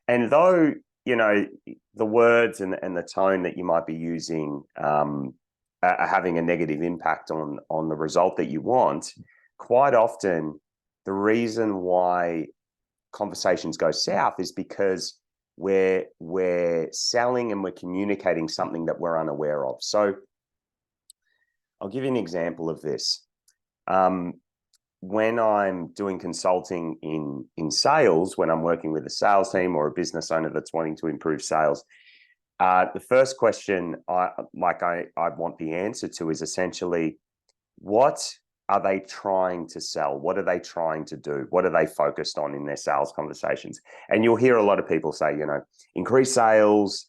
And though, the words and the tone that you might be using are having a negative impact on the result that you want, quite often the reason why conversations go south is because we're selling and we're communicating something that we're unaware of. So I'll give you an example of this. When I'm doing consulting in sales, when I'm working with a sales team or a business owner that's wanting to improve sales, the first question I want the answer to is essentially, what are they trying to sell? What are they trying to do? What are they focused on in their sales conversations? And you'll hear a lot of people say, increase sales,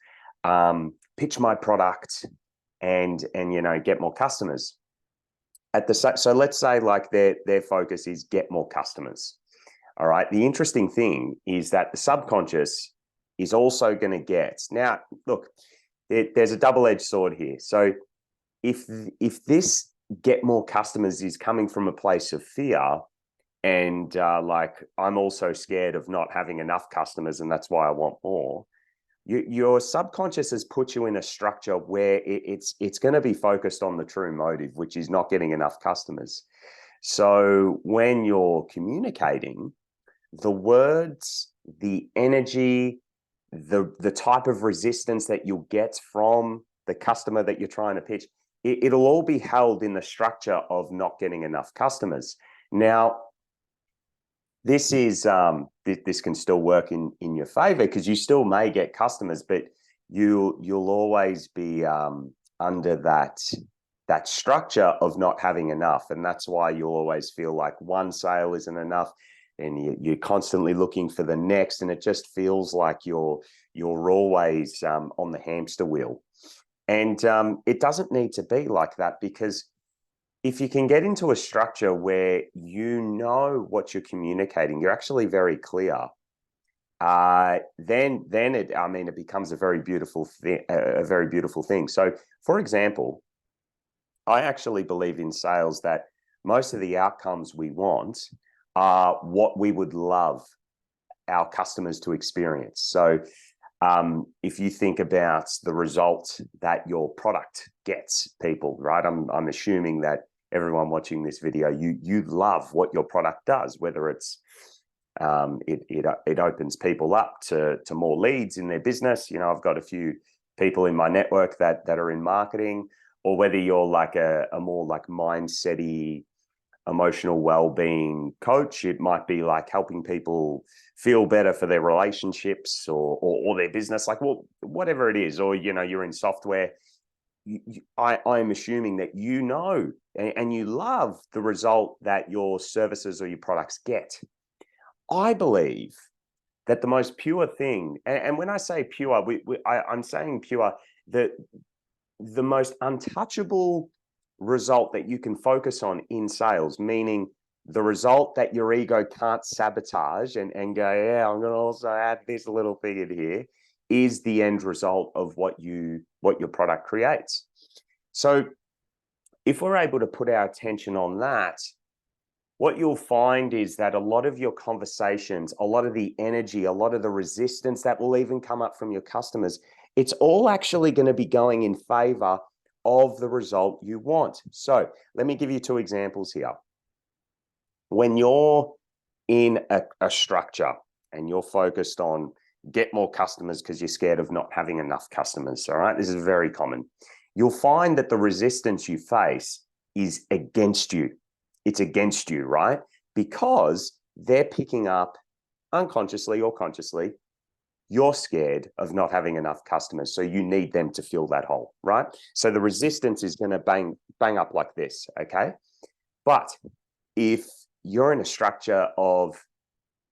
pitch my product, and get more customers. So let's say like their focus is get more customers. All right. The interesting thing is that the subconscious is also going to get, now look, there's a double-edged sword here. So if this get more customers is coming from a place of fear, and like I'm also scared of not having enough customers and that's why I want more, your subconscious has put you in a structure where it's going to be focused on the true motive, which is not getting enough customers. So when you're communicating, the words, the energy, the type of resistance that you'll get from the customer that you're trying to pitch, it'll all be held in the structure of not getting enough customers. Now, this is this can still work in your favor because you still may get customers, but you'll always be under that structure of not having enough, and that's why you'll always feel like one sale isn't enough, and you're constantly looking for the next, and it just feels like you're always on the hamster wheel. And it doesn't need to be like that, because if you can get into a structure where you know what you're communicating, you're actually very clear, then it becomes a very beautiful thing. So, for example, I actually believe in sales that most of the outcomes we want are what we would love our customers to experience. So if you think about the result that your product gets people, right? I'm assuming that everyone watching this video, you love what your product does, whether it's it opens people up to more leads in their business. I've got a few people in my network that are in marketing, or whether you're like a more like mindset-y, emotional well-being coach, it might be like helping people feel better for their relationships or their business, like, well, whatever it is, or you're in software. I'm assuming that and you love the result that your services or your products get. I believe that the most pure thing, and when I say pure, I'm saying pure, the most untouchable result that you can focus on in sales, meaning the result that your ego can't sabotage and go, yeah, I'm going to also add this little thing in here, is the end result of what your product creates. So if we're able to put our attention on that, what you'll find is that a lot of your conversations, a lot of the energy, a lot of the resistance that will even come up from your customers, it's all actually going to be going in favor of the result you want. So let me give you two examples here. When you're in a structure and you're focused on get more customers because you're scared of not having enough customers, all right? This is very common. You'll find that the resistance you face is against you. It's against you, right? Because they're picking up unconsciously or consciously, you're scared of not having enough customers, so you need them to fill that hole, right? So the resistance is going to bang up like this, okay? But if you're in a structure of,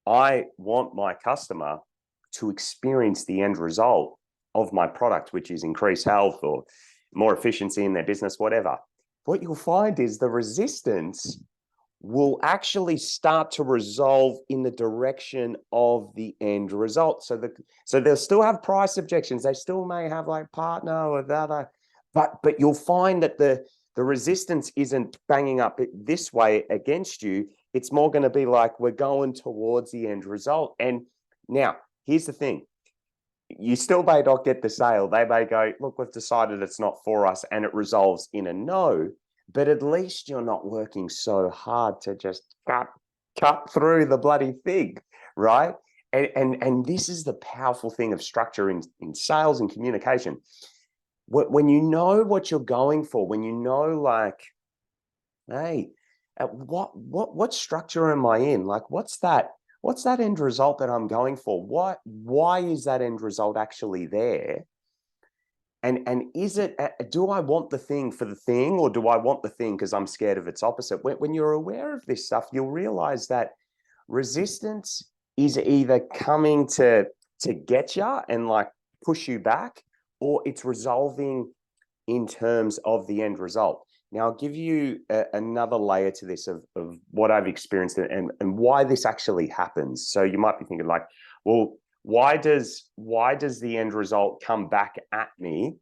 I want my customer to experience the end result of my product, which is increased health or more efficiency in their business, whatever, what you'll find is the resistance will actually start to resolve in the direction of the end result. So they'll still have price objections. They still may have like partner or the other, but you'll find that the resistance isn't banging up this way against you. It's more going to be like, we're going towards the end result. And now here's the thing. you still may not get the sale. They may go, look, we've decided it's not for us, and it resolves in a no. But at least you're not working so hard to just cut through the bloody thing, right? And this is the powerful thing of structure in sales and communication. When you know what you're going for, when you know, like, hey, what structure am I in? Like, what's that end result that I'm going for? Why is that end result actually there? And is it, do I want the thing for the thing, or do I want the thing because I'm scared of its opposite? When you're aware of this stuff, you'll realize that resistance is either coming to get you and like push you back, or it's resolving in terms of the end result. Now, I'll give you another layer to this of what I've experienced and why this actually happens. So you might be thinking like, well, why does the end result come back at me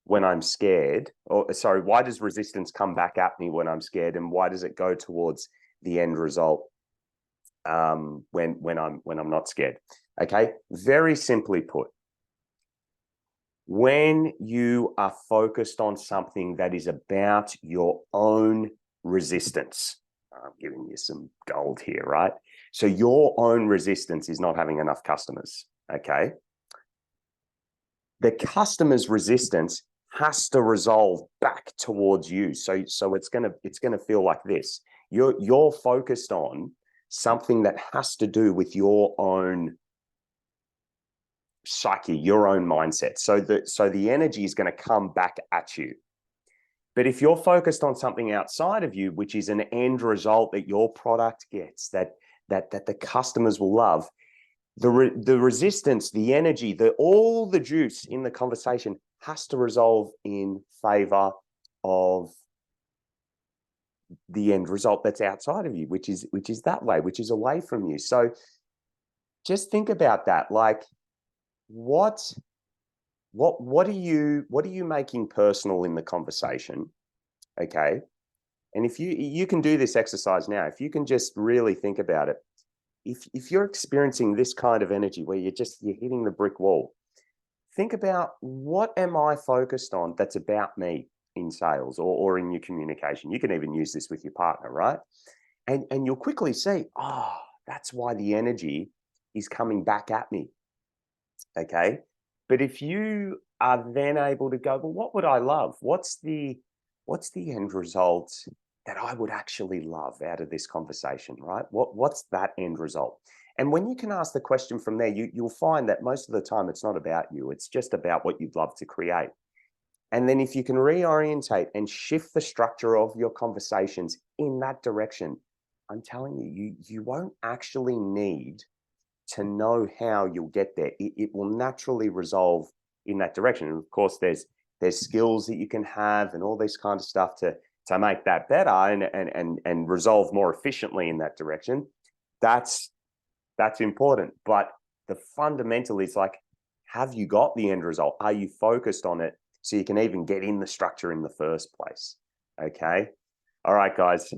when I'm scared? Or sorry, why does resistance come back at me when I'm scared? And why does it go towards the end result when I'm not scared? Okay, very simply put, when you are focused on something that is about your own resistance, I'm giving you some gold here, right? So your own resistance is not having enough customers, okay? The customer's resistance has to resolve back towards you. So it's gonna feel like this. You're focused on something that has to do with your own psyche, your own mindset. So the energy is going to come back at you. But if you're focused on something outside of you, which is an end result that your product gets, that the customers will love, the resistance, the energy, all the juice in the conversation has to resolve in favor of the end result that's outside of you, which is that way, which is away from you. So just think about that. Like, what are you making personal in the conversation? Okay. And if you can do this exercise now, if you can just really think about it, if you're experiencing this kind of energy where you're hitting the brick wall, think about, what am I focused on that's about me in sales or in your communication? You can even use this with your partner, right? And you'll quickly see, oh, that's why the energy is coming back at me. Okay. But if you are then able to go, well, what would I love? What's the end result that I would actually love out of this conversation, right? What's that end result? And when you can ask the question from there, you'll find that most of the time it's not about you. It's just about what you'd love to create. And then if you can reorientate and shift the structure of your conversations in that direction, I'm telling you, you won't actually need to know how you'll get there. It will naturally resolve in that direction. And of course, there's skills that you can have and all this kind of stuff to make that better and resolve more efficiently in that direction. That's important. But the fundamental is like, have you got the end result? Are you focused on it so you can even get in the structure in the first place? Okay. All right, guys.